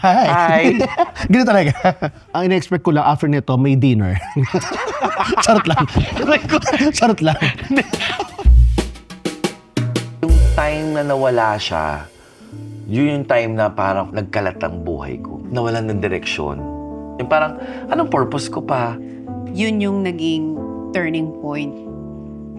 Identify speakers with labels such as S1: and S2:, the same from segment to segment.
S1: Hi.
S2: Ganun talaga. Ang ina-expect ko lang after nito, may dinner. Charot lang. Charot lang.
S1: Yung time na nawala siya, yun yung time na parang nagkalat ang buhay ko. Nawalan ng direksyon. Yung parang, anong purpose ko pa?
S3: Yun yung naging turning point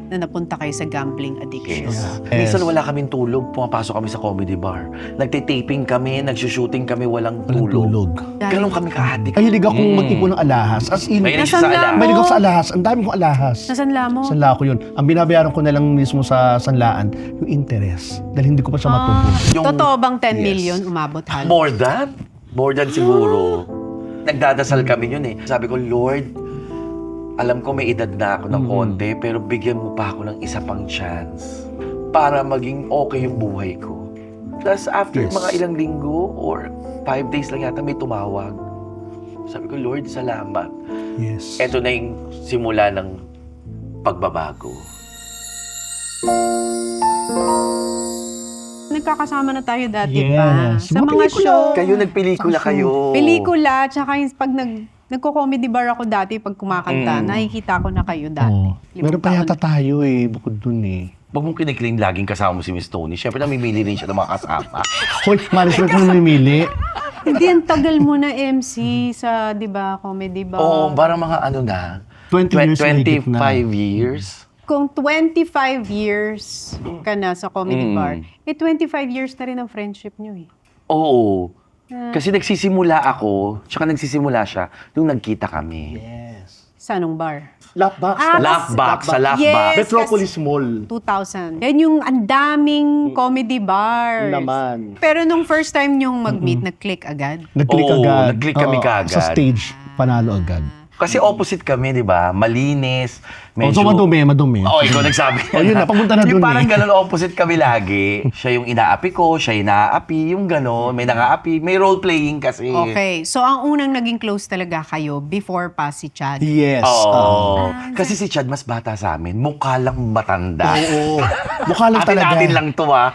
S3: na napunta kayo sa gambling addiction.
S1: Yes.
S2: Yes.
S1: Minsan wala kaming tulog, pumapasok kami sa comedy bar. Nagtitaping kami, nagsushooting kami, walang
S2: Walang
S1: tulog.
S2: tulog.
S1: Ganon kami ka-addict.
S2: Mahilig akong mag-ipon ng alahas. As in,
S1: Mahilig siya sa
S3: Nasanla
S1: alahas.
S3: mo.
S2: mahilig ako sa alahas. Ang dami kong alahas.
S3: Nasanla mo?
S2: Sanla ko yun. Ang binabayaran ko na lang mismo sa sanlaan, yung interest. Dahil hindi ko pa siya matubog.
S1: Yung-
S3: Totoo bang 10
S2: Yes.
S3: million umabot halos?
S1: More than siguro. Nagdadasal kami yun eh. Sabi ko, Lord, alam ko may edad na ako ng konti, pero bigyan mo pa ako ng isa pang chance para maging okay yung buhay ko. Tapos after
S2: Yes.
S1: mga ilang linggo or 5 days lang yata may tumawag. Sabi ko, Lord, salamat.
S2: Yes.
S1: Ito na yung simula ng pagbabago.
S3: Nagkakasama na tayo dati
S2: Yes.
S3: pa. Sa
S2: Mga
S3: mga
S2: pelikula.
S3: show.
S1: Kayo nagpelikula kayo.
S3: Pelikula, tsaka yung pag nagko-comedy bar ako dati pag kumakanta, nakikita ko na kayo dati.
S2: Oh. Meron pa yata tayo eh, bukod dun eh.
S1: Huwag mong kiniklaim laging kasama mo si Miss Tony. Siyempre, namimili rin siya ng mga kasama.
S2: Hoy, malis na kung namimili.
S3: Hindi, ang tagal mo na MC sa, di ba, comedy bar.
S1: Oo, parang mga ano na.
S2: 20 years na higit na.
S1: 25 years.
S3: Kung 25 years ka na sa comedy bar, 25 years na rin ang friendship nyo eh.
S1: Oo. Kasi nagsisimula ako, tsaka nagsisimula siya, nung nagkita kami.
S2: Yes.
S3: Sa anong bar?
S2: Lapbox.
S1: Laugh-box, sa
S3: Yes.
S1: Laugh-box.
S2: Metropolis Mall.
S3: 2000. Yan yung ang daming comedy bars.
S2: Naman.
S3: Pero nung first time nyong mag-meet, nag-click agad.
S2: Nag-click
S1: Oo,
S2: agad.
S1: nag-click kami
S2: Oo,
S1: kaagad.
S2: Sa stage, panalo agad.
S1: Kasi opposite kami, di ba? Malinis, medyo...
S2: So madumi.
S1: Oo, ikaw nagsabi.
S2: Oh, yun na, papunta na
S1: Yung
S2: dun
S1: parang
S2: eh.
S1: gano'n, opposite kami lagi. Siya yung inaapi ko, siya yung naaapi, yung gano'n. May nangaapi, may role-playing kasi.
S3: Okay. So, ang unang naging close talaga kayo before pa si Chad.
S2: Yes.
S1: Oo. Kasi si Chad mas bata sa amin, mukha lang matanda.
S2: Oo. Mukha lang talaga.
S1: Atin lang to ah.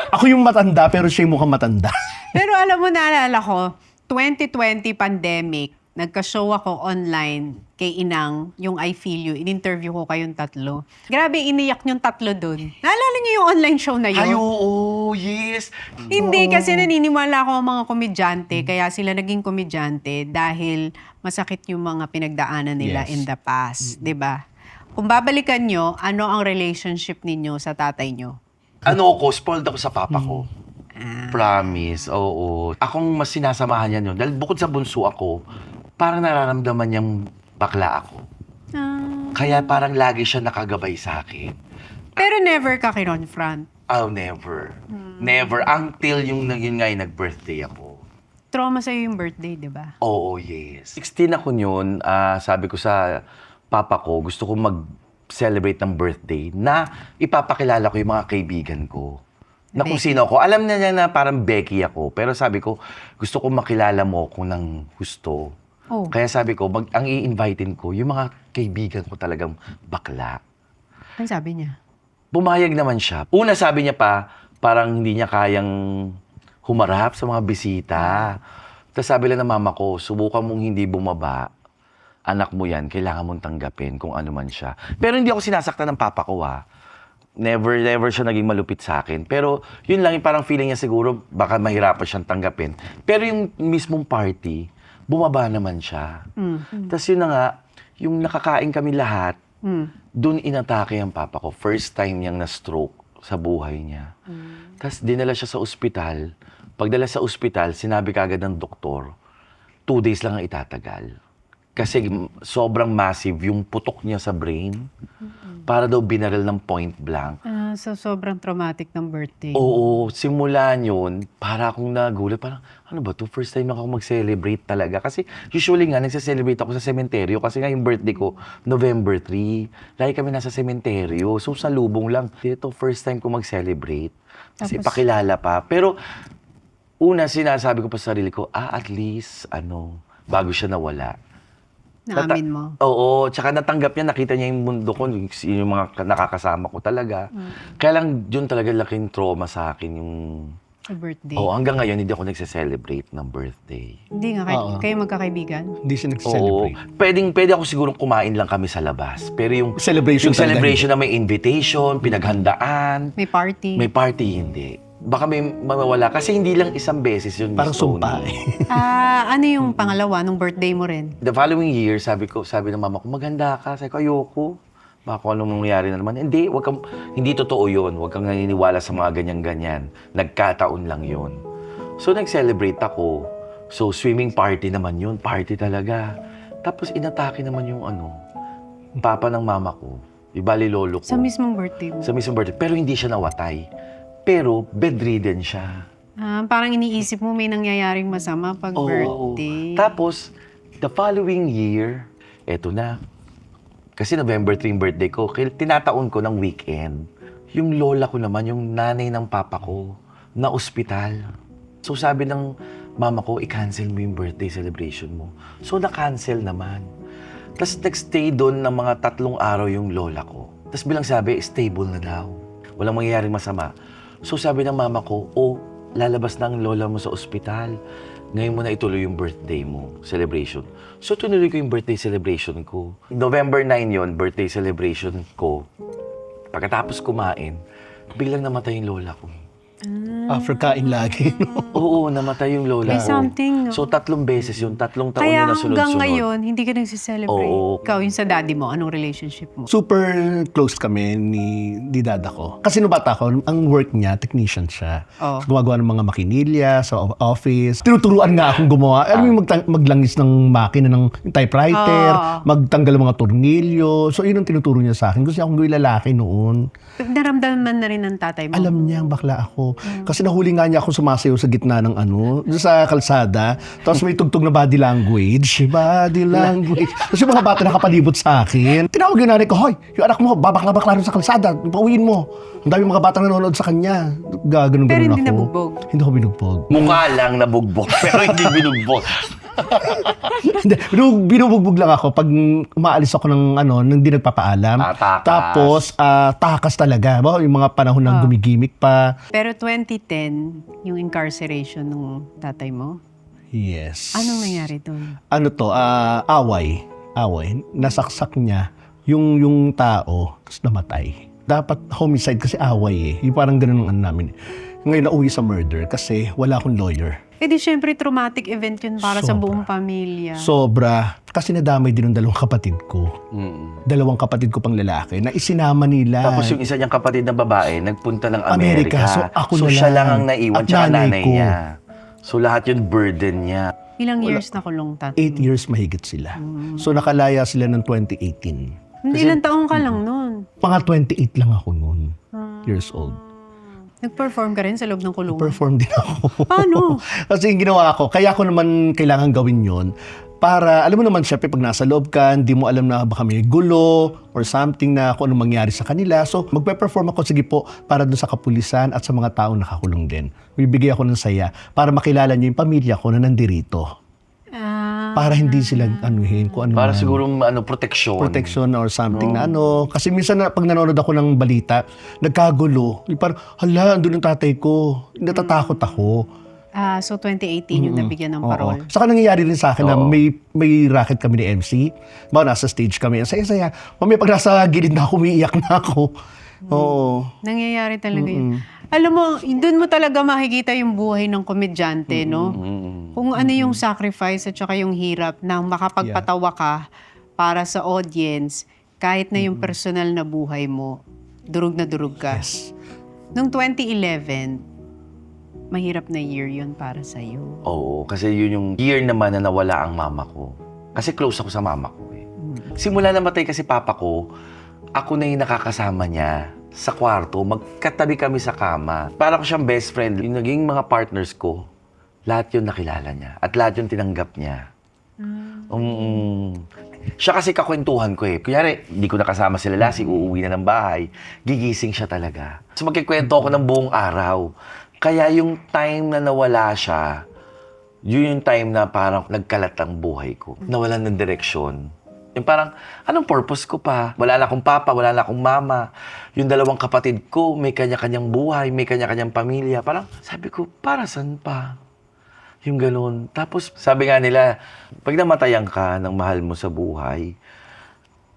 S2: Ako yung matanda, pero siya yung mukhang matanda.
S3: Pero alam mo, naalala ko, 2020 pandemic, nagka-show ako online kay Inang, yung I Feel You. In-interview ko kayong tatlo. Grabe, iniyak yung tatlo dun. Naalala niyo yung online show na yun?
S1: Ay, oo, yes.
S3: Hindi, kasi naniniwala ako ang mga komedyante, kaya sila naging komedyante dahil masakit yung mga pinagdaanan nila
S2: Yes.
S3: in the past, di ba? Kung babalikan nyo, ano ang relationship ninyo sa tatay nyo?
S1: Ano ko, spoiled ako sa papa ko. Promise, oo. Akong mas sinasamahan niya yun. Dahil bukod sa bunso ako, parang nararamdaman niyang bakla ako. Kaya parang lagi siya nakagabay sa akin.
S3: Pero never ka kinonfront.
S1: I'll never. Never. Until yun nga yung nag-birthday ako.
S3: Trauma sa'yo yung birthday, di ba?
S1: Oo, yes. 16 ako yun, sabi ko sa papa ko, gusto ko mag-celebrate ng birthday na ipapakilala ko yung mga kaibigan ko. Na kung sino ako. Alam na niya na parang Becky ako. Pero sabi ko, gusto ko makilala mo ko ng gusto.
S3: Oh.
S1: Kaya sabi ko, ang i-invitein ko, yung mga kaibigan ko talagang bakla.
S3: Ano sabi niya?
S1: Pumayag naman siya. Una sabi niya pa, parang hindi niya kayang humarap sa mga bisita. Tapos sabi lang ng mama ko, subukan mong hindi bumaba. Anak mo yan, kailangan mong tanggapin kung ano man siya. Pero hindi ako sinasaktan ng papa ko Never siya naging malupit sa akin. Pero yun lang, yung parang feeling niya siguro, baka mahirapan siyang tanggapin. Pero yung mismong party, bumaba naman siya. Tapos yun na nga, yung nakakain kami lahat, dun inatake ang papa ko. First time niyang na-stroke sa buhay niya. Tapos dinala siya sa ospital. Pagdala sa ospital, sinabi kagad ng doktor, 2 days lang ang itatagal. Kasi sobrang massive yung putok niya sa brain. Para daw binaril ng point blank.
S3: So, sobrang traumatic ng birthday.
S1: Oo, simula yun, para akong nagulat. Parang, ano ba to? First time ako mag-celebrate talaga. Kasi usually nga, nagse-celebrate ako sa sementeryo. Kasi nga yung birthday ko, November 3. Lagi kami nasa sementeryo. So, sa lubong lang. Ito, first time ko mag-celebrate. Kasi
S3: Tapos-
S1: pakilala pa. Pero, una, sinasabi ko pa sa sarili ko, at least, bago siya nawala.
S3: Naamin mo.
S1: Oo, tsaka natanggap niya, nakita niya yung mundo ko, yung mga nakakasama ko talaga. Kaya lang, yun talaga laking trauma sa akin, yung
S3: Sa birthday.
S1: Oo, hanggang ngayon hindi ako nagse-celebrate ng birthday.
S3: Hindi nga,
S2: Oo.
S3: kayo magkakaibigan.
S2: Hindi siya
S1: Oo,
S2: nag-celebrate.
S1: pwede ako sigurong kumain lang kami sa labas. Pero yung
S2: Celebration
S1: yung celebration na may invitation, pinaghandaan,
S3: May party.
S1: may party, hindi. Baka may mawawala. Kasi hindi lang isang beses yun,
S2: Parang
S1: Miss Tony.
S2: sumpa eh.
S3: Ano yung pangalawa nung birthday mo rin?
S1: The following year, sabi ng mama ko, maghanda ka. Sabi ko, ayoko. Baka kung anong mangyari na naman. Hindi, hindi totoo yun. Huwag kang naniniwala sa mga ganyan-ganyan. Nagkataon lang yun. So, nag-celebrate ako. So, swimming party naman yun. Party talaga. Tapos, inatake naman yung papa ng mama ko. Ibali lolo ko.
S3: Sa mismong birthday mo?
S1: Sa mismong birthday. Pero hindi siya nawatay. Pero, bedridden siya.
S3: Parang iniisip mo may nangyayaring masama pag
S1: Oo.
S3: birthday.
S1: Tapos, the following year, eto na. Kasi November 3 yung birthday ko, tinataon ko ng weekend. Yung lola ko naman, yung nanay ng papa ko, na ospital. So sabi ng mama ko, i-cancel mo yung birthday celebration mo. So na-cancel naman. Tapos nag-stay doon ng mga 3 araw yung lola ko. Tapos bilang sabi, stable na daw. Walang mangyayaring masama. So sabi ng mama ko, lalabas na ang lola mo sa ospital. Ngayon mo na ituloy yung birthday mo, celebration. So, tunuloy ko yung birthday celebration ko. November 9 yon, birthday celebration ko. Pagkatapos kumain, biglang namatay yung lola ko.
S2: After kain lagi.
S1: Oo, namatay yung lola
S3: May
S1: ko.
S3: something, no?
S1: So, 3 beses yun, 3 taon
S3: Kaya
S1: yun na
S3: hanggang
S1: sunod-sunod.
S3: ngayon, hindi ka nagsiselebrate.
S1: Oo.
S3: Ikaw, yung sa daddy mo, anong relationship mo?
S2: Super close kami ni dada ko. Kasi nung bata ko, ang work niya, technician siya.
S3: Oh.
S2: Gumagawa ng mga makinilya sa office. Tinuturuan nga akong gumawa. Alam mo yung maglangis ng makina ng typewriter, magtanggal ng mga tornilyo. So, yun ang tinuturo niya sa akin. Gusto niya akong gawin lalaki noon.
S3: Naramdaman na rin ng tatay mo?
S2: Alam niya ang bakla ako. Kasi nahuli nga niya akong sumasayaw sa gitna ng doon sa kalsada. Tapos may tugtog na body language. Body language. Tapos yung mga bata nakapalibot sa akin. Tinawag yung nanay ko, hoy, yung anak mo, babakla-bakla rin sa kalsada. Pauwiin mo. Ang dami mga bata nanonood sa kanya. Gaganon-ganon ako.
S3: Pero hindi nabugbog?
S2: Hindi ako binugbog.
S1: Mukha lang nabugbog, pero hindi binugbog.
S2: Hindi, binubugbog lang ako pag umaalis ako ng hindi nagpapaalam.
S1: Takas.
S2: Tapos, takas talaga. Yung mga panahon na gumigimik pa.
S3: Pero 2010, yung incarceration ng tatay mo,
S2: Yes.
S3: anong nangyari doon?
S2: Away. Nasaksak niya yung tao, tapos namatay. Dapat homicide kasi away eh. Yung parang ganun ang namin. Ngayon nauwi sa murder kasi wala akong lawyer.
S3: Eh di syempre traumatic event yun para sa
S2: Sobra.
S3: buong pamilya.
S2: Sobra. Kasi nadamay din ng 2 kapatid ko. 2 kapatid ko pang lalaki na isinama nila.
S1: Tapos yung isa niyang kapatid na babae, nagpunta ng Amerika.
S2: Amerika. So, ako na
S1: siya
S2: lang.
S1: lang ang naiwan,
S2: At
S1: tsaka
S2: nanay
S1: nanay
S2: ko.
S1: niya. So lahat yun burden niya.
S3: Ilang years na kulong tatay
S2: 8 years mahigit sila. So nakalaya sila ng 2018.
S3: Hindi lang taong ka lang noon.
S2: Mga 28 lang ako noon. Years old.
S3: Nag-perform ka rin sa loob ng kulungan.
S2: Perform din ako.
S3: Paano?
S2: Kasi yung ginawa ko, kaya ko naman kailangan gawin yon para, alam mo naman, syempre, pag nasa loob ka, hindi mo alam na baka may gulo or something na kung anong mangyari sa kanila. So, magpe-perform ako, sige po, para dun sa kapulisan at sa mga taong nakakulong din. Bibigay ako ng saya para makilala niyo yung pamilya ko na nandirito. Para hindi sila anuhin kung ano
S1: Para
S2: man.
S1: siguro protection.
S2: Or something na Kasi minsan pag nanonood ako ng balita, nagkagulo. Yung parang, hala, andun yung tatay ko. Natatakot ako.
S3: So 2018 yung nabigyan ng parol.
S2: Saka nangyayari rin sa akin na may racket kami ni MC. Nasa stage kami. Ang saya-saya. Mamaya pag nasa gilid na ako, umiiyak na ako. Oo.
S3: Nangyayari talaga yun. Alam mo, doon mo talaga makikita yung buhay ng komedyante, no? Kung ano yung sacrifice at saka yung hirap na makapagpatawa ka para sa audience, kahit na yung personal na buhay mo, durug na durug ka.
S2: Yes.
S3: Noong 2011, mahirap na year yun para sa'yo.
S1: Oo, kasi yun yung year naman na nawala ang mama ko. Kasi close ako sa mama ko eh. Simula namatay kasi papa ko, ako na yung nakakasama niya sa kwarto. Magkatabi kami sa kama. Para ko siyang best friend. Yung naging mga partners ko, lahat yun nakilala niya. At lahat yun tinanggap niya. Siya kasi kakwentuhan ko eh. Kunyari, hindi ko nakasama sila lasing, uuwi na ng bahay. Gigising siya talaga. So magkikwento ako ng buong araw. Kaya yung time na nawala siya, yun yung time na parang nagkalat ang buhay ko. Nawalan ng direksyon. Yung parang, anong purpose ko pa? Wala na akong papa, wala na akong mama. Yung dalawang kapatid ko, may kanya-kanyang buhay, may kanya-kanyang pamilya. Parang, sabi ko, para saan pa? Yung ganun. Tapos, sabi nga nila, pag namatayan ka ng mahal mo sa buhay,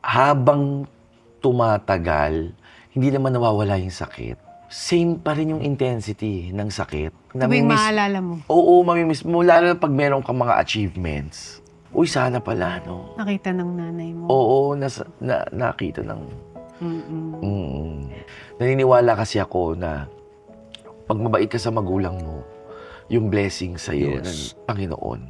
S1: habang tumatagal, hindi naman nawawala yung sakit. Same pa rin yung intensity ng sakit.
S3: Tuwing maalala mo.
S1: Oo, mamimiss mo. Lalo na pag meron kang mga achievements. Uy, sana pala, no?
S3: Nakita ng nanay mo.
S1: Oo, nakita ng... Naniniwala kasi ako na pag mabait ka sa magulang mo, yung blessing sa'yo ng Panginoon,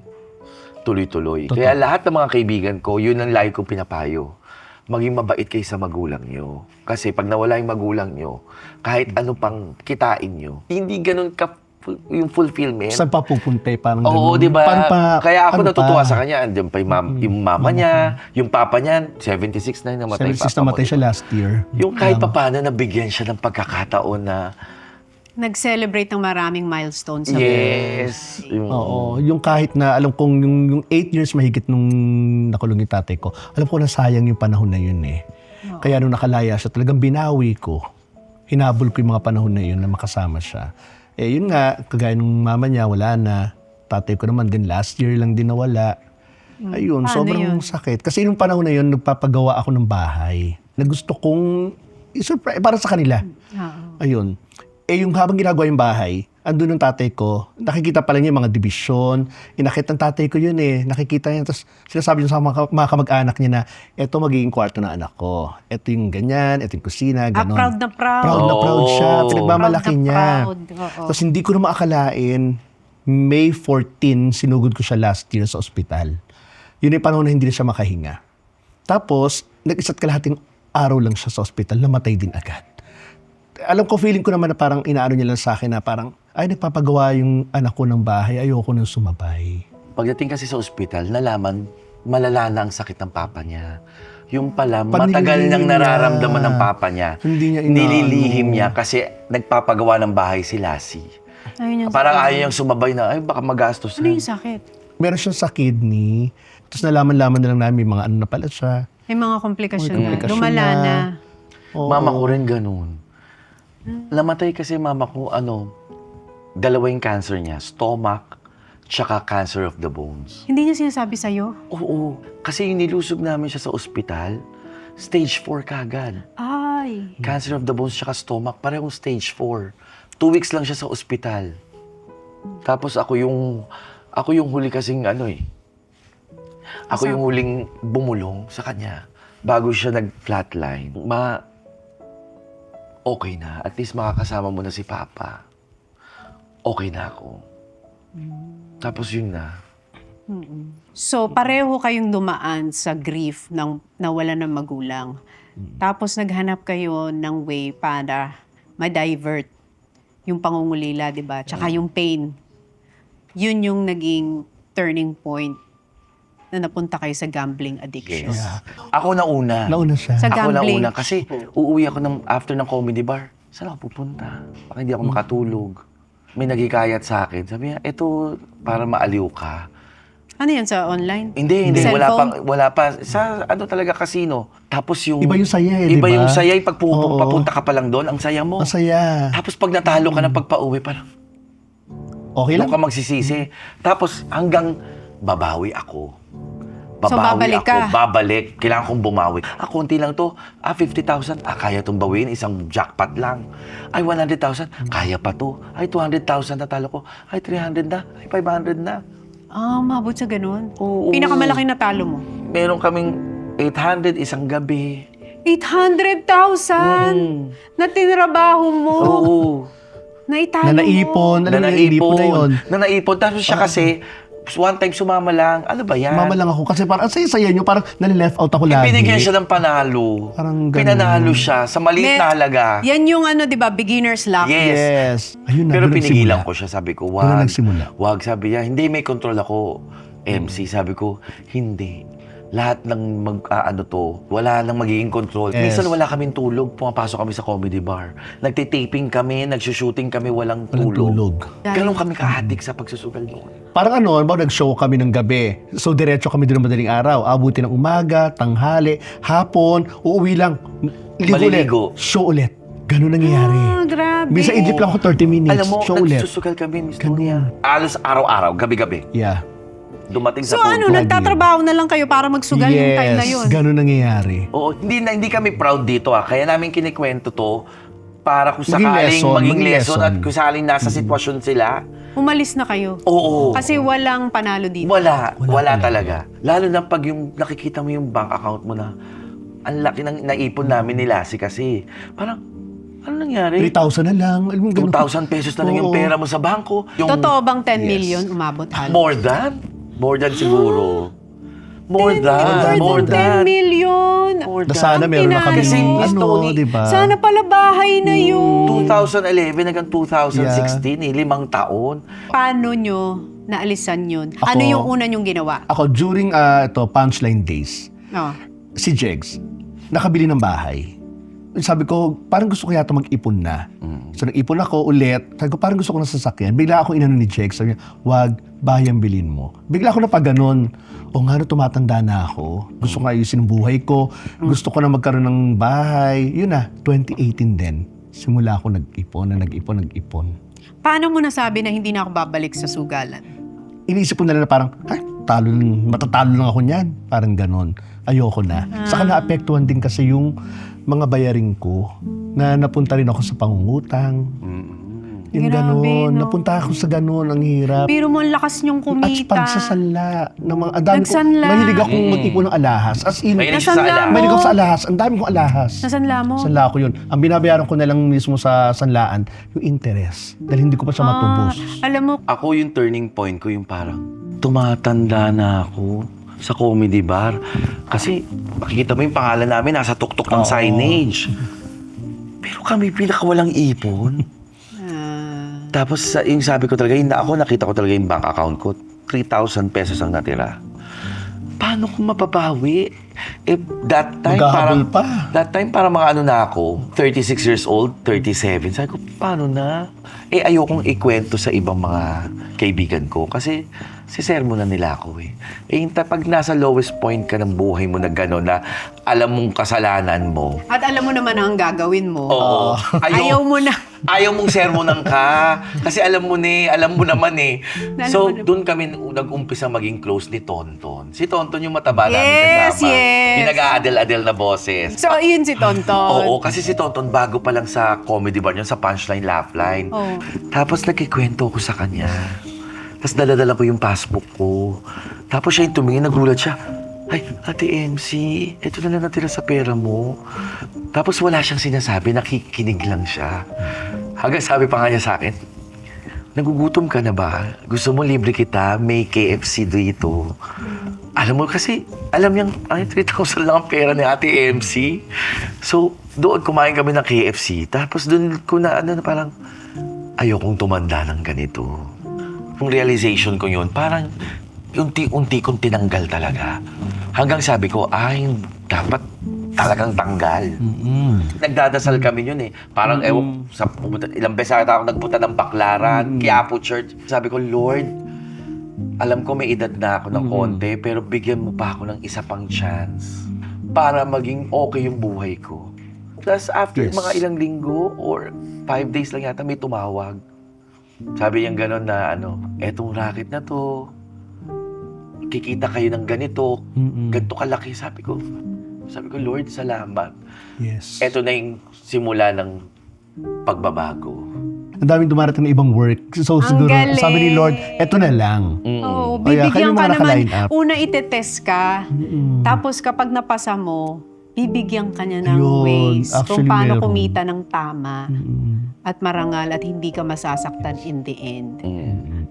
S1: tuloy-tuloy.
S2: Totoo.
S1: Kaya lahat ng mga kaibigan ko, yun ang lagi kong pinapayo. Maging mabait kayo sa magulang nyo. Kasi pag nawala yung magulang nyo, kahit ano pang kitain nyo, hindi ganun yung fulfillment.
S2: Saan pa pupunta eh? Parang
S1: Oo,
S2: ganun.
S1: di ba?
S2: Paano pa-
S1: Kaya ako
S2: paano
S1: natutuwa
S2: pa?
S1: sa kanya. Andiyan pa yung mama niya, yung papa niya, 76 na yung namatay.
S2: 76
S1: papa
S2: namatay
S1: mo.
S2: siya last year.
S1: Yung kahit pa paano nabigyan siya ng pagkakataon na
S3: Nag-celebrate ng maraming milestones sa buhay.
S1: yes.
S2: Oo, yung kahit na alam kong yung 8 years mahigit nung nakulong yung tatay ko, alam ko na sayang yung panahon na yun eh. Kaya nung nakalaya siya, talagang binawi ko. Hinabol ko yung mga panahon na yun na makasama siya. Eh yun nga, kagaya nung mama niya, wala na. Tatay ko naman din, last year lang din nawala. Ayun,
S3: Paano
S2: sobrang
S3: yun?
S2: sakit. Kasi nung panahon na yun, nagpapagawa ako ng bahay. Na gusto kong i-surprise para sa kanila.
S3: Oo.
S2: Ayun. Eh yung habang ginagawa yung bahay, andun yung tatay ko, nakikita pa lang yung mga division, inakit ng tatay ko yun eh, nakikita niya, tapos sinasabi niya sa mga kamag-anak niya na, eto magiging kwarto na anak ko, eto yung ganyan, eto yung kusina, ganon.
S3: Proud na proud.
S2: Proud na proud siya,
S1: Oo.
S2: pinagmamalaki
S3: Proud na
S2: niya.
S3: proud, oo.
S2: Tapos hindi ko na maakalain, May 14, sinugod ko siya last year sa ospital. Yun yung panahon na hindi na siya makahinga. Tapos, nag-isa't kalahating araw lang siya sa ospital, namatay din agad. Alam ko, feeling ko naman na parang inaano niya lang sa akin na parang, ay, nagpapagawa yung anak ko ng bahay, ayoko nang sumabay.
S1: Pagdating kasi sa ospital, nalaman, malala na ang sakit ng papa niya. Yung pala,
S2: Pag
S1: matagal
S2: nililihim
S1: nang nararamdaman
S2: niya.
S1: ng papa niya.
S2: Hindi niya inaano.
S1: Nililihim niya kasi nagpapagawa ng bahay si Lassie.
S3: Ayun yung
S1: Parang
S3: sakit.
S1: ayaw niyang sumabay na, ay baka magastos
S3: Ano
S1: na.
S3: yung sakit?
S2: Meron siya sa kidney, tapos nalaman-laman na lang namin mga ano na pala siya.
S3: May mga komplikasyon
S2: May
S3: na.
S2: komplikasyon
S3: Lumala
S2: na.
S3: na.
S2: Oo.
S1: Mama ko rin ganun. Namatay kasi mama ko, dalawa yung cancer niya, stomach, tsaka cancer of the bones.
S3: Hindi niya sinasabi sa'yo?
S1: Oo, kasi yung nilusog namin siya sa ospital, stage 4 kagad.
S3: Ay.
S1: Cancer of the bones tsaka stomach, parehong stage 4. 2 weeks lang siya sa ospital. Tapos ako yung huli kasing Ako yung huling bumulong sa kanya bago siya nag-flatline. Okay na. At least makakasama mo na si Papa. Okay na ako. Tapos yun na.
S3: So, pareho kayong dumaan sa grief ng nawala ng magulang. Tapos naghanap kayo ng way para ma-divert yung pangungulila, di ba? Tsaka yung pain. Yun yung naging turning point na napunta kayo sa gambling addiction.
S1: Yes. Ako na una.
S2: Nauna siya.
S3: Sa
S1: Ako na
S3: gambling.
S1: una. Kasi uuwi ako after ng comedy bar. Saan ako pupunta? Baka hindi ako makatulog. May naghikayat sa akin. Sabi niya, eto, para maaliw ka.
S3: Ano yan, sa online?
S1: Hindi.
S3: Cellphone?
S1: Wala pa. Sa talaga casino. Tapos yung...
S2: Iba yung saya eh,
S1: Iba
S2: di ba?
S1: yung saya. Pag
S2: Oo.
S1: papunta ka pa lang doon, ang saya mo.
S2: Masaya.
S1: Tapos pag natalo ka na pagpa-uwi, parang
S2: Okay lang?
S1: doon ka magsisisi. Tapos hanggang babawi ako.
S3: So, babalik
S1: ako.
S3: ka?
S1: Babalik. Kailangan kong bumawi. Konti lang to. 50,000. Kaya itong bawiin. Isang jackpot lang. 100,000. Kaya pa to. 200,000 natalo ko. 300 na. 500 na.
S3: Mabot sa ganun.
S1: Oo.
S3: Pinakamalaki na talo mo.
S1: Meron kaming 800 isang gabi.
S3: 800,000 na tinrabaho mo.
S1: Oo.
S3: Na italo
S2: Na naipon.
S3: mo.
S2: Alam mo yung ipon na yun.
S1: Na naipon. Tapos siya kasi, one time sumama lang. Ano ba yan?
S2: Mama lang ako. Kasi parang, ang saya-saya nyo. Parang nalileft out ako lagi.
S1: Binigyan siya ng panalo.
S2: Parang ganun.
S1: Pinanalo siya sa maliit na halaga.
S3: Yan yung di ba, beginner's luck.
S1: Yes.
S2: Yes. Ayun na.
S1: Pero
S2: doon
S1: pinigilan
S2: nagsimula.
S1: ko siya. Sabi ko,
S2: Doon na
S1: wag.
S2: nagsimula.
S1: Wag. Sabi niya, hindi, may control ako. MC. Sabi ko, hindi. lahat ng wala nang magiging control.
S2: Yes.
S1: Minsan wala kaming tulog, pumapasok kami sa comedy bar. Nagtitaping kami, nagsushooting kami, walang
S2: Walang
S1: tulog.
S2: tulog.
S1: Ganon kami ka-addict sa pagsusugal noon.
S2: Parang nag-show kami ng gabi. So, diretso kami doon ng madaling araw. Abuti ng umaga, tanghali, hapon, uuwi lang. Ligo
S1: Maliligo.
S2: ulit. Show ulit. Ganun nangyayari.
S3: Grabe.
S2: Minsan idlip lang ako 30 minutes.
S1: Alam mo,
S2: show ulit.
S1: nagsusugal kami, Miss Tonia. Alos araw-araw, gabi-gabi.
S2: Yeah.
S1: Dumating
S3: So
S1: sa punto.
S3: nagtatrabaho na lang kayo para magsugal yung time na yun?
S2: Ganun nangyayari.
S1: Oo, hindi kami proud dito Kaya namin kinikwento to para kung
S2: Maging
S1: sakaling
S2: lesson,
S1: maging
S2: maging
S1: lesson
S2: lesson.
S1: at kung sakaling nasa sitwasyon sila.
S3: Umalis na kayo?
S1: Oo.
S3: Kasi walang panalo dito.
S1: Wala talaga. Lalo na pag yung nakikita mo yung bank account mo na ang laki ng naipon namin ni Lassie kasi. Parang, ano nangyari?
S2: 3,000 na lang. Alam mo, ganun.
S1: 2,000 pesos na lang yung
S2: Oo.
S1: pera mo sa bangko. Yung,
S3: Totoo bang 10
S2: Yes.
S3: million umabot halos?
S1: More than siguro. More
S3: 10 million.
S1: More
S2: Na
S1: than.
S2: sana meron na kami
S1: Kasi, Miss Tony,
S2: di ba?
S3: Sana pala bahay na yun.
S1: 2011 hanggang 2016, 5 taon.
S3: Paano nyo naalisan yun?
S2: Ako-
S3: Ano yung una nyong ginawa?
S2: Ako, during punchline days,
S3: Oh.
S2: si Jegs, nakabili ng bahay. Sabi ko, parang gusto ko yata mag-ipon na. So nag-ipon ako ulit. Sabi ko, parang gusto ko ng sasakyan. Bigla ako inano ni Jegs. Sabi niya, wag, bahay ang bilhin mo. Bigla ako na pag ganun. O nga, tumatanda na ako. Gusto ko ayusin ang buhay ko. Gusto ko na magkaroon ng bahay. Yun na, 2018 din. Simula ako nag-ipon.
S3: Paano mo nasabi na hindi na ako babalik sa sugalan?
S2: Iniisip ko na lang na parang, matatalo lang ako niyan. Parang ganon. Ayoko na. Saka naapektuhan din kasi yung mga bayaring ko na napunta rin ako sa pangungutang. Yung
S3: Grabe,
S2: ganon.
S3: no?
S2: Napunta ako sa ganon. Ang hirap.
S3: Pero mo ang lakas nyong
S2: At
S3: kumita.
S2: pagsasanla. Ng mga, ang dami ko,
S3: Nagsanla.
S2: mahilig akong mag-ipon ng alahas. As in,
S1: Mahilig siya sa
S3: Nasanla
S1: alahas.
S3: mo?
S2: mahilig ako sa alahas. Ang dami kong alahas.
S3: Nasanla mo?
S2: Sanla ko yun. Ang binabayaran ko na lang mismo sa sanlaan, yung interest. Dahil hindi ko pa siya matubos.
S3: Alam mo,
S1: Ako yung turning point ko yung parang tumatanda na ako sa comedy bar. Kasi makikita mo yung pangalan namin nasa tuktok ng signage. Pero kami pinakawalang ipon. Tapos yung sabi ko talaga, nakita ko talaga yung bank account ko. 3,000 pesos ang natira. Paano ko mapapawi? That time parang mga ano na ako, 36 years old, 37. Sabi ko, paano na? Ayokong ikwento sa ibang mga kaibigan ko kasi sisermo na nila ako pag nasa lowest point ka ng buhay mo na gano'n na alam mong kasalanan mo.
S3: at alam mo naman ang gagawin mo.
S1: Oo.
S3: Ayaw mo na.
S1: Ayaw mong sermonan ka. Kasi alam mo naman So,
S3: Alam mo na.
S1: doon kami nag-umpisa maging close ni Tonton. Si Tonton yung mataba namin
S3: Yes,
S1: kasama.
S3: yes.
S1: Yung nag-aadel-adel na boses.
S3: So, yun si Tonton.
S1: Oo, kasi si Tonton bago pa lang sa comedy bar niya, sa punchline, laugh-line.
S3: Oo.
S1: Tapos nagkikwento ko sa kanya. Tapos daladala ko yung passbook ko. Tapos siya yung tumingin, nagulat siya. Ay, Ate MC, ito na lang natira sa pera mo. Tapos wala siyang sinasabi, nakikinig lang siya. Hanggang sabi pa nga niya sa akin, nagugutom ka na ba? Gusto mo libre kita? May KFC dito. Alam mo kasi, alam niyang, 3,000 lang ang pera ni Ate MC. So, doon kumain kami ng KFC. Tapos doon ko na, parang, ayokong tumanda ng ganito. Yung realization ko yun, parang, unti-unti kong tinanggal talaga. Hanggang sabi ko, dapat talagang tanggal. Nagdadasal kami yun Parang, ilang beses ata ako nagpunta ng Baclaran, Quiapo Church. Sabi ko, Lord, alam ko may edad na ako ng konti, pero bigyan mo pa ako ng isa pang chance para maging okay yung buhay ko. Tapos after
S2: Yes.
S1: mga ilang linggo or 5 days lang yata, may tumawag. Sabi niya gano'n na etong racket na to, kikita kayo ng ganito, ganito kalaki. Sabi ko, Lord, salamat.
S2: Yes.
S1: Eto na yung simula ng pagbabago.
S2: Ang daming dumarating na ibang work. So siguro,
S3: galing.
S2: sabi ni Lord, eto na lang.
S3: Oo,
S2: Kaya kayo
S3: bibigyan
S2: mga
S3: ka naman.
S2: naka-line up.
S3: Una itetest ka. Tapos kapag napasa mo, bibigyan ka niya ng
S2: Ayun,
S3: ways kung
S2: actually
S3: paano
S2: meron.
S3: kumita ng tama at marangal at hindi ka masasaktan in the end.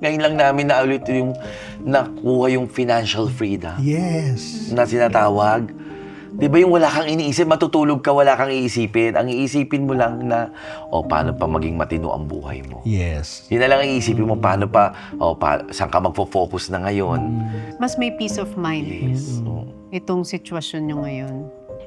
S1: Ngayon lang namin na ulit yung nakuha yung financial freedom
S2: Yes.
S1: na sinatawag. Di ba yung wala kang iniisip, matutulog ka, wala kang iisipin. Ang iisipin mo lang na, paano pa maging matino ang buhay mo?
S2: Yes.
S1: Yun na lang ang iisipin mo, paano pa, saan ka magfo-focus na ngayon?
S3: Mas may peace of mind.
S1: Yes.
S3: Itong sitwasyon nyo ngayon.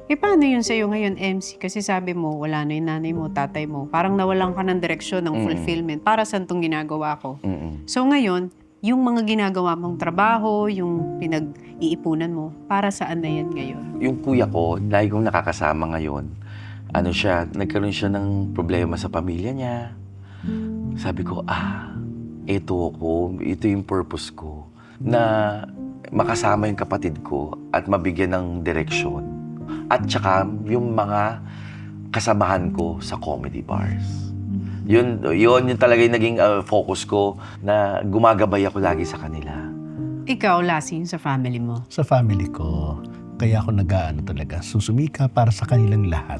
S3: Paano yun sa'yo ngayon, MC? Kasi sabi mo, wala na yung nanay mo, tatay mo. Parang nawalan ka ng direksyon, ng fulfillment. Para saan itong ginagawa ko? So ngayon, yung mga ginagawa mong trabaho, yung pinag-iipunan mo, para saan na yan ngayon?
S1: Yung kuya ko, lagi kong nakakasama ngayon, nagkaroon siya ng problema sa pamilya niya. Sabi ko, ito yung purpose ko, na makasama yung kapatid ko at mabigyan ng direksyon. At saka yung mga kasamahan ko sa comedy bars. Yun talaga yung naging focus ko na gumagabay ako lagi sa kanila.
S3: Ikaw, Lassie, sa family mo.
S2: Sa family ko, kaya ako talaga, susumika para sa kanilang lahat.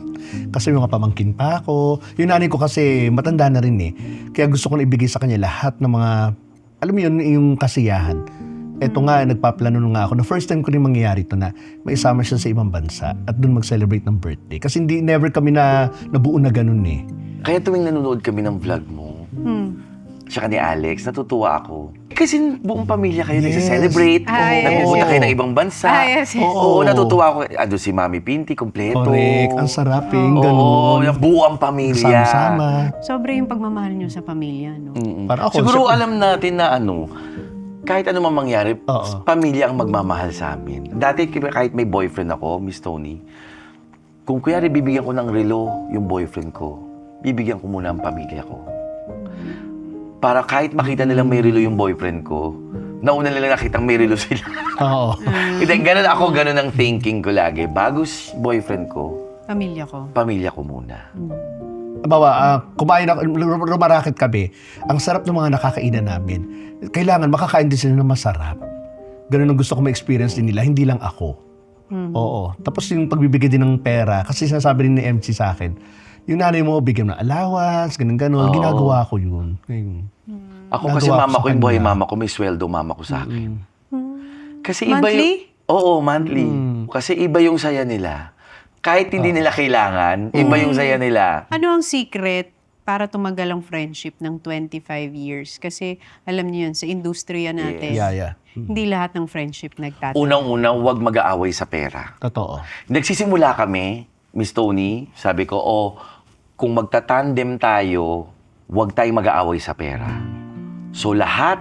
S2: Kasi yung mga pamangkin pa ako, yung nanay ko kasi matanda na rin eh. Kaya gusto ko na ibigay sa kanya lahat ng mga, alam mo yun, yung kasiyahan. Eto nga, nagpaplano nga ako na first time ko rin mangyayari ito na maisama siya sa ibang bansa at doon mag-celebrate ng birthday. Kasi never kami nabuo na ganun eh.
S1: Kaya tuwing nanonood kami ng vlog mo, tsaka ni Alex, natutuwa ako. Kasi buong pamilya kayo nagsa-celebrate, nagpupunta kayo ng ibang bansa.
S3: Yes.
S1: Oo, natutuwa ako. Ando si Mami Pinti, kompleto.
S2: Correct. Ang sarap eh,
S1: Oo,
S2: ganun.
S1: yung buong pamilya.
S2: Sama-sama.
S3: Sobra yung pagmamahal nyo sa pamilya, no?
S2: Para ako,
S1: Siguro
S2: syempre-
S1: alam natin na kahit ano man mangyari,
S2: Oo.
S1: pamilya ang magmamahal sa amin. Dati kahit may boyfriend ako, Miss Tony, kung kuyari bibigyan ko ng relo yung boyfriend ko, bibigyan ko muna ang pamilya ko. Para kahit makita nilang may relo yung boyfriend ko, nauna nila nakitang may relo sila.
S2: Oo.
S1: Ganun ang thinking ko lagi. Bago boyfriend ko,
S3: Pamilya ko.
S1: pamilya ko muna.
S2: Bawa, kumain ako, rumarakit kami. Ang sarap ng mga nakakainan namin. Kailangan makakain din sila ng masarap. Ganun ang gusto ko ma-experience din nila, hindi lang ako. Oo. Tapos yung pagbibigay din ng pera, kasi sinasabi rin ni MC sa akin, yung nanay mo, bigyan ng allowance, ganun-ganun.
S1: Oo.
S2: Ginagawa ko yun. Ayun.
S1: Ako kasi
S2: Nagawa ko
S1: mama
S2: sa
S1: ko, yung buhay
S2: kanya.
S1: mama ko, may sweldo mama ko sa akin. Kasi iba
S3: Monthly?
S1: Oo, monthly. Kasi iba yung saya nila. Kahit hindi nila kailangan, iba yung saya nila.
S3: Ano ang secret para tumagal ang friendship ng 25 years? Kasi alam niyo yun, sa industriya natin,
S2: Yeah.
S3: hindi lahat ng friendship nagtatagal.
S1: Unang-una, huwag mag-aaway sa pera.
S2: Totoo.
S1: Nagsisimula kami, Miss Tony, sabi ko, kung magtatandem tayo, huwag tayong mag-aaway sa pera. So lahat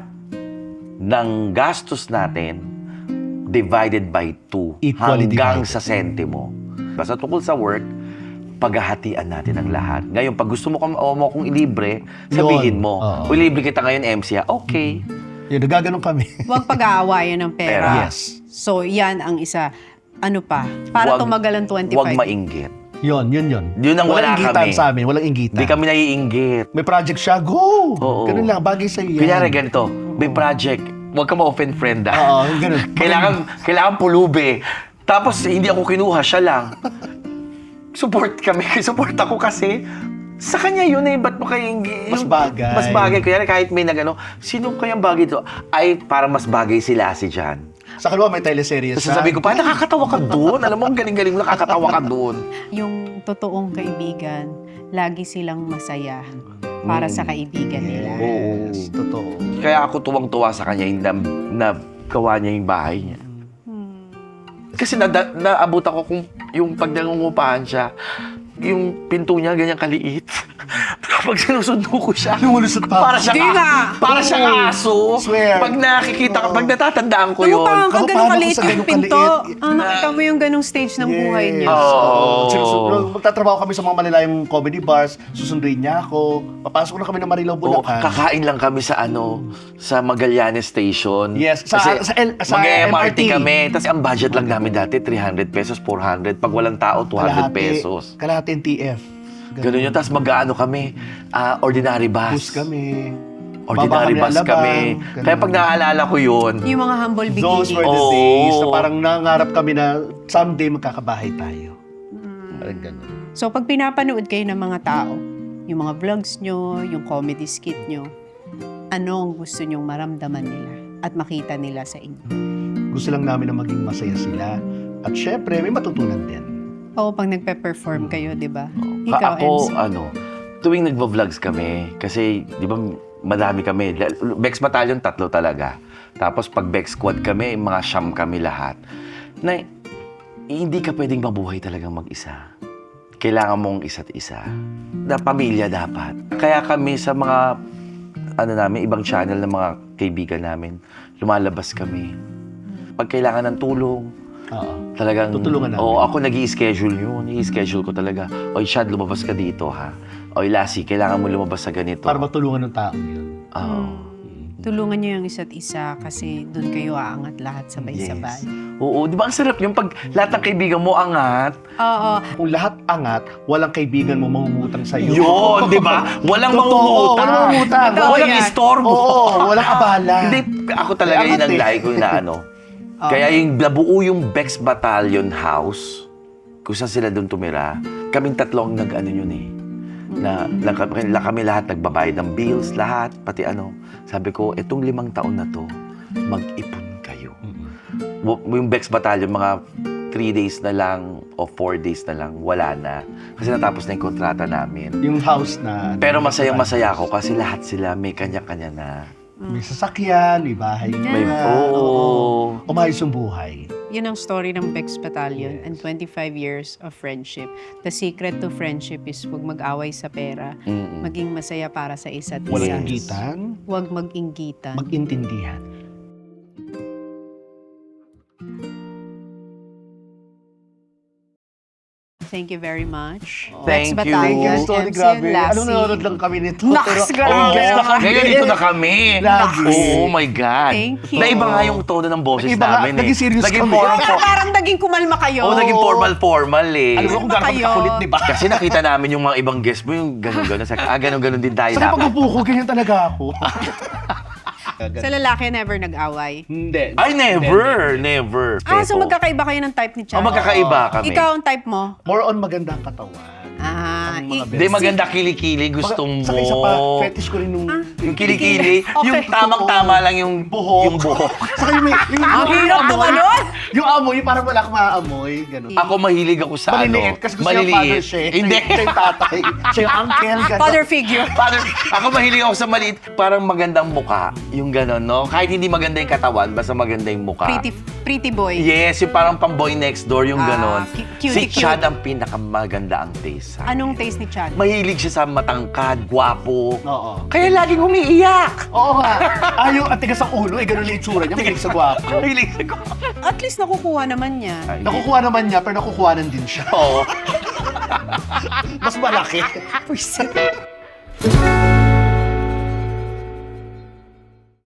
S1: ng gastos natin, divided by 2,
S2: Equally
S1: hanggang
S2: divided.
S1: sa sentimo. Basta tungkol sa work, paghahatian natin ang lahat. Ngayon, pag gusto mo kong ilibre, sabihin
S2: Yun.
S1: mo,
S2: Oo.
S1: libre kita ngayon, MC, okay.
S2: Yun, nagaganon kami.
S3: Huwag pag-aawayan ng pera.
S2: Yes.
S3: So, yan ang isa. Ano pa? Para
S1: Huwag-
S3: tumagal ang 25.
S1: Huwag mainggit.
S2: Yun.
S1: Yun ang wala
S2: walang inggitan
S1: kami.
S2: sa amin, walang inggitan.
S1: Hindi kami naiinggit.
S2: May project siya, go!
S1: Oo.
S2: Ganun lang, bagay sa iyo.
S1: Kunyari ganito, may project, huwag ka ma-offend friend
S2: Oo, ganun.
S1: kailangan pulube. Tapos hindi ako kinuha, siya lang. Support ako kasi sa kanya yun ba't mo kayo
S2: Mas bagay.
S1: Mas bagay. Kunyari kahit may nagano, sino kayang bagay to? Ay, parang mas bagay sila si Jan.
S2: Sa kanila may teleserye
S1: Tapos sabi ko, pa nakakatawa ka doon. Alam mo, ang galing-galing mo, nakakatawa ka doon.
S3: Yung totoong kaibigan, lagi silang masaya para sa kaibigan nila.
S1: Oo.
S2: Yes, totoo.
S1: Kaya ako tuwang-tuwa sa kanya na gawa niya yung bahay niya. Kasi naabot ako kung yung pag nangungupahan siya, yung pinto niya ganyan kaliit. Pag sinusundo ko siya,
S2: Lumulusot pa.
S1: para siyang
S3: Hindi nga.
S1: para siyang aso.
S2: Swear.
S1: Pag nakikita ka, pag natatandaan ko yun.
S3: Nangupahan ka
S2: Ako,
S3: ganun
S2: paano
S3: kaliit
S2: ko sa
S3: yung
S2: ganun
S3: pinto.
S2: kaliit?
S3: Nakita mo yung ganung stage ng buhay niya.
S1: Oo.
S2: Magtatrabaho kami sa mga malalayong comedy bars, susunduin niya ako, papasok na kami ng Marilao,
S1: Oo,
S2: Bulacan.
S1: kakain lang kami sa sa Magallanes Station.
S2: Yes, sa
S1: mag-MRT
S2: MRT.
S1: kami. Tapos ang budget lang namin dati, 300 pesos, 400. Pag walang tao, 200 pesos.
S2: Kalahati yung TF.
S1: Ganun yun. Tapos mag-ano kami, ordinary
S2: Bus
S1: bus.
S2: kami.
S1: Ordinary
S2: Baba
S1: bus
S2: kami
S1: kami.
S2: alabang,
S1: Kaya
S2: ganun.
S1: pag naaalala ko yun,
S3: Yung mga humble
S2: Those were
S3: beginnings.
S2: the
S1: Oo.
S2: days na parang nangarap kami na someday magkakabahay tayo. Parang ganun.
S3: So, pag pinapanood kayo ng mga tao, yung mga vlogs nyo, yung comedy skit nyo, ano ang gusto nyong maramdaman nila at makita nila sa inyo?
S2: Gusto lang namin na maging masaya sila At syempre, may matutunan din.
S3: Oo, pag nagpe-perform kayo, di ba?
S1: Ako,
S3: MC.
S1: tuwing nagvo-vlogs kami, kasi, di ba, madami kami. Bex Battalion, 3 talaga. Tapos, pag Bex Squad kami, mga siyam kami lahat. Na, hindi ka pwedeng mabuhay talagang mag-isa. Kailangan mong isa't isa. Na pamilya dapat. Kaya kami sa mga, ibang channel ng mga kaibigan namin, lumalabas kami. Pag kailangan ng tulong,
S2: Oo.
S1: talagang,
S2: Tutulungan namin.
S1: Oo, ako nag-i-schedule yun. I-schedule ko talaga. Oy, Shad, lumabas ka dito, ha? Oy, Lassie, kailangan mo lumabas sa ganito.
S2: Para matulungan ng tao yun.
S1: Oo.
S3: Tulungan nyo yung isa't isa kasi doon kayo aangat lahat sabay-sabay.
S1: Oo, di ba ang sarap yung pag lahat ng kaibigan mo angat?
S3: Oo.
S2: Kung lahat angat, walang kaibigan mo mangungutang sa'yo.
S1: Yun, di ba? Walang
S2: Totoo,
S1: mangungutang.
S2: walang mangungutang.
S3: Totoo
S1: Walang
S3: yan.
S1: istorbo.
S2: Oo, walang abala.
S1: Hindi, ako talaga
S2: May
S1: yun
S2: angat
S1: ang
S2: eh.
S1: lahi ko na Kaya yung nabuo yung Bex Battalion House, kung saan sila doon tumira, kaming 3 ang nag-ano yun eh. Kami lahat nagbabayad ng bills, lahat, pati Sabi ko, etong 5 taon na to, mag-ipon kayo. Yung Bex Battalion, mga 3 days na lang o 4 days na lang, wala na. Kasi natapos na yung kontrata namin.
S2: Yung house na...
S1: Pero masayang-masaya ako kasi lahat sila may kanya-kanya na.
S2: May sasakyan, may bahay
S1: May,
S2: na.
S1: oo.
S2: Umayos yung buhay.
S3: Yun ang story ng Bex Battalion and 25 years of friendship. The secret to friendship is huwag mag-away sa pera,
S1: Mm-mm.
S3: maging masaya para sa isa't isa.
S2: Walang inggitan,
S3: Huwag mag-inggitan.
S2: mag-intindihan.
S3: Thank you very much.
S1: Thank
S3: Bex
S1: you.
S3: Battalion,
S2: Sorry,
S3: MC
S2: grabe.
S3: and Lassie.
S2: Ano, nanonood lang kami nito.
S3: Naks,
S2: pero-
S3: grabe.
S1: Oo,
S2: Guess na kami.
S1: ngayon dito na kami.
S2: Lagi.
S1: Oh my God.
S3: Thank you.
S1: Naiba nga yung tono ng boses
S2: Iba nga,
S1: namin
S2: naging serious
S1: Naging
S2: kami.
S1: formal.
S3: Parang naging kumalma kayo.
S1: Oh, naging formal eh.
S2: Alam mo kung
S3: Iba
S2: gano'n
S3: kayo.
S2: kakulit, di ba?
S1: Kasi nakita namin yung mga ibang guest mo, yung gano'n-gano'n. Gano'n-gano'n din tayo
S2: Sa
S1: dapat.
S2: pag-upo ko, ganyan talaga ako.
S3: Sa lalaki, never nag-away.
S2: Hindi.
S1: Ay, never.
S3: So
S1: Pepo.
S3: magkakaiba kayo ng type ni Chad?
S1: Magkakaiba kami.
S3: Ikaw ang type mo?
S2: More on magandang katawan.
S3: Ang mga
S1: Hindi, maganda kilikili. Gusto mo.
S2: Saka isa pa, fetish ko rin nung...
S1: Yung kilikili.
S3: Okay.
S1: Yung tamang-tama lang yung
S2: Buhok.
S1: Yung buhok.
S2: Saka yung may...
S3: Ang hirap
S2: amoy-
S3: tumalon!
S2: Yung amoy, parang wala kang maamoy. Ganun.
S1: Ako mahilig ako sa
S2: Maliliit, kasi gusto yung father siya. eh.
S1: Hindi.
S2: Siya yung tatay. Siya yung uncle. Ganun.
S3: Father figure.
S1: Ako mahilig ako sa maliit. Parang magandang muka. Yung gano'n, no? Kahit hindi maganda yung katawan, basta maganda yung muka.
S3: Pretty boy.
S1: Yes, yung parang pang-boy next door, yung gano'n.
S3: Cutie
S1: Si Chad ang pinakamaganda ang taste sa akin.
S3: Anong taste ni Chad?
S1: Mahilig siya sa matangkad, gwapo.
S2: Oo.
S1: Kaya laging umiiyak.
S2: Oo nga. Yung atigas ang ulo, eh, ganun yung itsura niya. Mahilig sa gwapo.
S1: Mahilig sa gwapo.
S3: At least nakukuha naman niya.
S1: Ay,
S2: Nakukuha naman niya, pero nakukuhanan din siya.
S1: Oo.
S2: Mas malaki.
S3: Pusit.